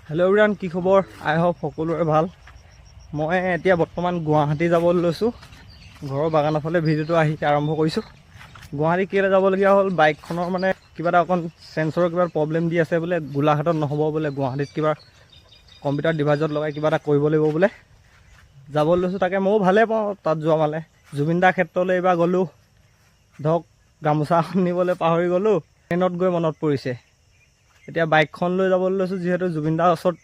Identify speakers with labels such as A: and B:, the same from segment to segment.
A: Hello' everyone, কি খবৰ? আই hope সকলোৰে ভাল। মই এতিয়া বৰ্তমান গুৱাহাটী যাবলৈ লৈছোঁ। ঘৰৰ বাগানৰ ফালে ভিডিঅ'টো আৰম্ভ কৰিছোঁ। গুৱাহাটী কেলৈ যাবলগীয়া হ'ল, বাইকখনৰ মানে কিবা এটা অকণ চেঞ্চৰৰ কিবা প্ৰব্লেম দি আছে বোলে। গোলাঘাটত নহ'ব বোলে, গুৱাহাটীত কিবা কম্পিউটাৰ ডিভাইচত লগাই কিবা এটা কৰিব লাগিব বোলে। যাবলৈ লৈছোঁ, তাকে ময়ো ভালেই পাওঁ তাত যোৱা মানে। জুবিনদাৰ ক্ষেত্ৰলৈ এইবাৰ গ'লোঁ, ধৰক গামোচা এখন নিবলৈ পাহৰি গ'লোঁ, ট্ৰেইনত গৈ মনত পৰিছে। এতিয়া বাইকখন লৈ যাবলৈ লৈছোঁ, যিহেতু জুবিনদাৰ ওচৰত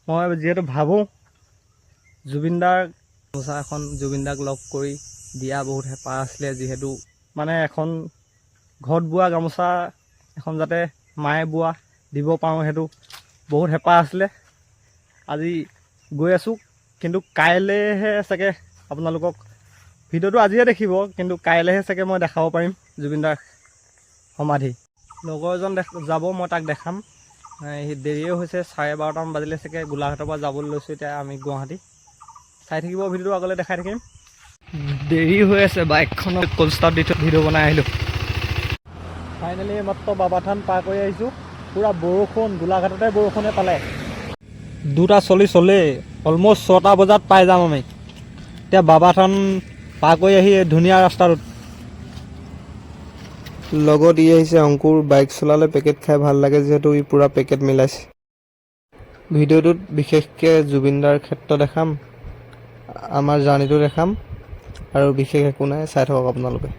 A: মই যিহেতু ভাবোঁ জুবিনদাৰ গামোচা এখন জুবিনদাক লগ কৰি দিয়া বহুত হেঁপাহ আছিলে। যিহেতু মানে এখন ঘৰত বোৱা গামোচা এখন যাতে মায়ে বোৱা দিব পাৰোঁ, সেইটো বহুত হেঁপাহ আছিলে। আজি গৈ আছোঁ, কিন্তু কাইলৈহে চাগে আপোনালোকক ভিডিঅ'টো আজিয়ে দেখিব, কিন্তু কাইলৈহে চাগে মই দেখাব পাৰিম জুবিনদাৰ সমাধি। লগৰ এজন যাব, মই তাক দেখাম। দেৰিয়ে হৈছে, 12:30মান বাজিলে চাগে। গোলাঘাটৰ পৰা যাবলৈ লৈছোঁ এতিয়া আমি গুৱাহাটী। চাই থাকিব ভিডিঅ'টো, আগলৈ দেখাই থাকিম। দেৰি হৈ আছে, বাইকখনত কল ষ্টাৰ্ট দি থৈ ভিডিঅ' বনাই আহিলোঁ। ফাইনেলি মাত্ৰ বাবা থান পাৰ কৰি আহিছোঁ। পূৰা বৰষুণ, গোলাঘাটতে বৰষুণে পালে। 2:40 হ'লেই, অলম'ষ্ট 6টা বজাত পাই যাম আমি। এতিয়া বাবা থান পাৰ কৰি আহি ধুনীয়া ৰাস্তাটোত লগত ই আহিছে অংকুৰ। বাইক চলালে পেকেট খাই ভাল লাগে, যিহেতু ই পূৰা পেকেট মিলাইছে। ভিডিঅ'টোত বিশেষকৈ জুবিনদাৰ ক্ষেত্ৰ দেখাম, আমাৰ জাৰ্ণিটো দেখাম, আৰু বিশেষ একো নাই। চাই থাকক আপোনালোকে।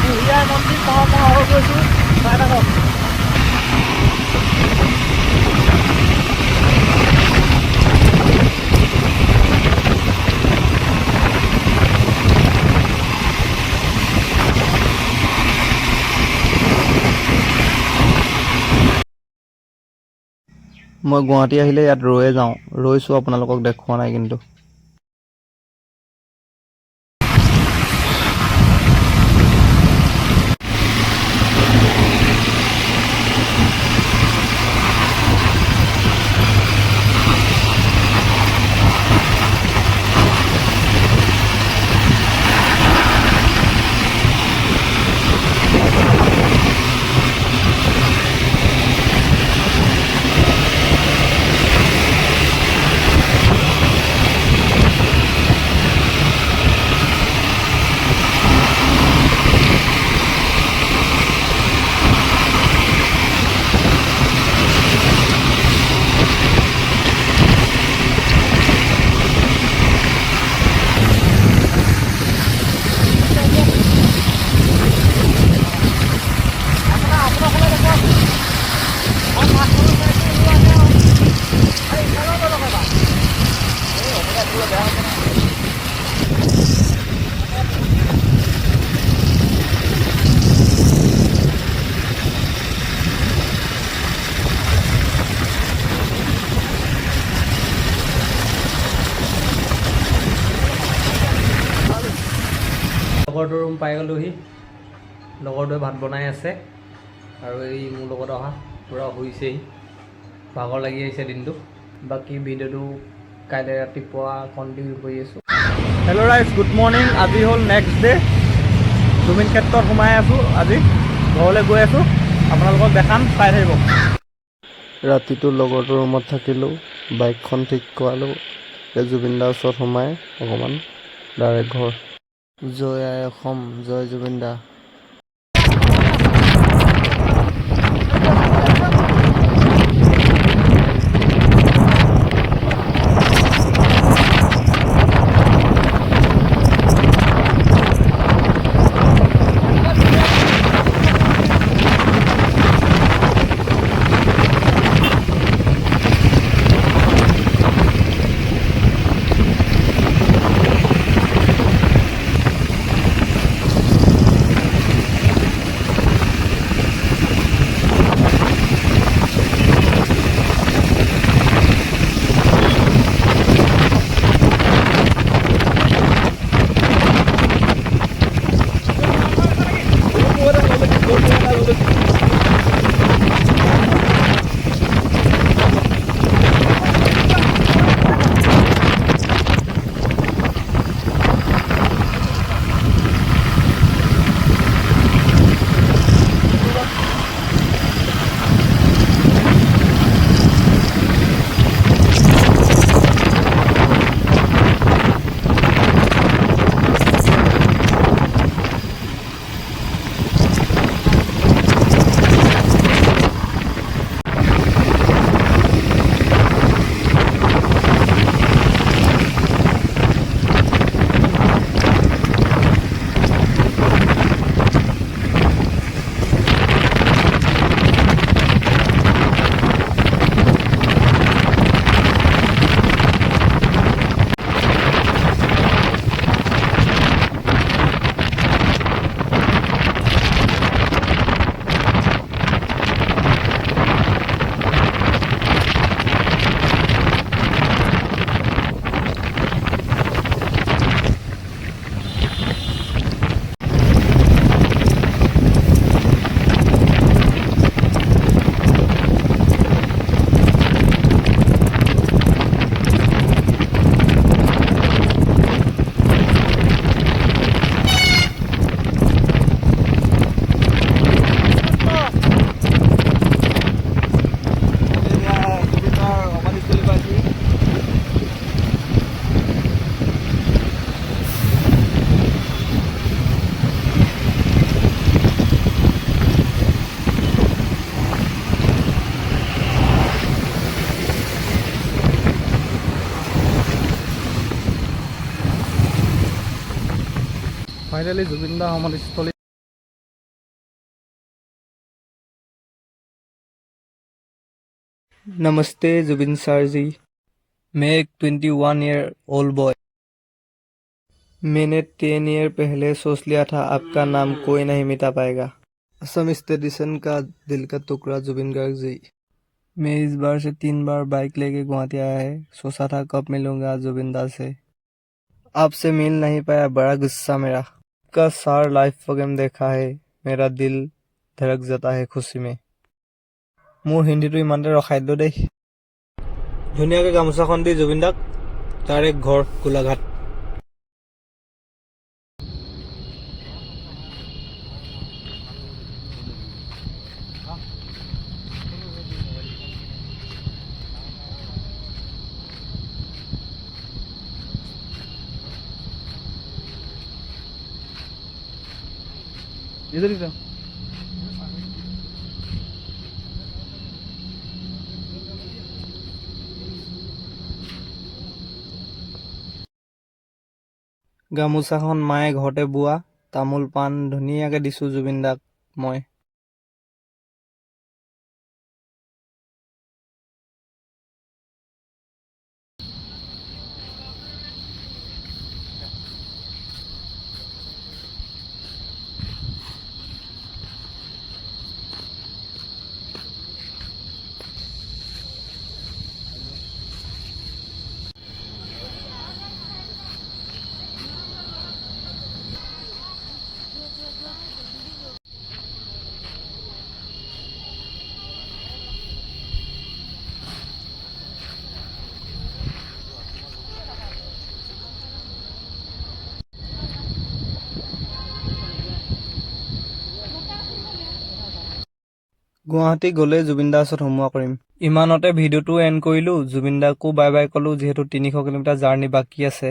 A: বুঢ়িয়াই মন্দিৰ পাওঁ হৈ গৈছোঁ। চাই থাকক। মই গুৱাহাটী আহিলে ইয়াত ৰৈয়ে যাওঁ, ৰৈছোঁ, আপোনালোকক দেখুওৱা নাই কিন্তু। লগৰটোৰ ৰুম পাই গ'লোহি। লগৰটোৱে ভাত বনাই আছে, আৰু এই মোৰ লগত অহা পূৰা শুইছেহি। ভাগৰ লাগি আহিছে দিনটো। বাকী ভিডিঅ'টো কাইলৈ ৰাতিপুৱা কণ্টিনিউ কৰি আছোঁ। হেল্ল' ৰাইজ, গুড মৰ্ণিং। আজি হ'ল নেক্সট ডে। জুবিন ক্ষেত্ৰত সোমাই আছোঁ আজি, ঘৰলৈ গৈ আছোঁ, আপোনালোকক দেখাম, চাই থাকিব। ৰাতিটো লগৰটোৰ ৰুমত থাকিলোঁ, বাইকখন ঠিক কৰালোঁ, জুবিন দাৰ ওচৰত সোমাই অকণমান ডাইৰেক্ট ঘৰ। জয় আই অসম, জয় জুবিন দা। ফাইনেলি জুবিন দা সমাধিস্থলী। नमस्ते जुबिन सर जी, मैं एक 21 ईयर ओल्ड बॉय। मैंने 10 ईयर पहले सोच लिया था आपका नाम कोई नहीं मिटा पाएगा। असम स्टेडिशन का दिल का टुकड़ा जुबिन गर्ग जी। मैं इस बार से 3 बार बाइक लेके गुवाहाटी आया है, सोचा था कब मिलूंगा जुबिन दा से। आपसे मिल नहीं पाया, बड़ा गुस्सा मेरा। का सार लाइव प्रोग्राम देखा है, मेरा दिल धड़क जाता है खुशी में। মোৰ হিন্দীটো ইমানতে ৰখাই দিলোঁ দেই। ধুনীয়াকৈ গামোচাখন দি জুবিন দাক ডাইৰেক্ট ঘৰ গোলাঘাট। इधर इधर গামোচাখন মায়ে ঘৰতে বোৱা, তামোল পাণ ধুনীয়াকৈ দিছোঁ জুবিন দাক মই। গুৱাহাটী গ'লে জুবিন দাৰ ওচৰত সোমোৱা কৰিম। ইমানতে ভিডিঅ'টো এণ্ড কৰিলোঁ। জুবিন দাকো বাই বাই ক'লোঁ যিহেতু 300 কিলোমিটাৰ জাৰ্ণি বাকী আছে।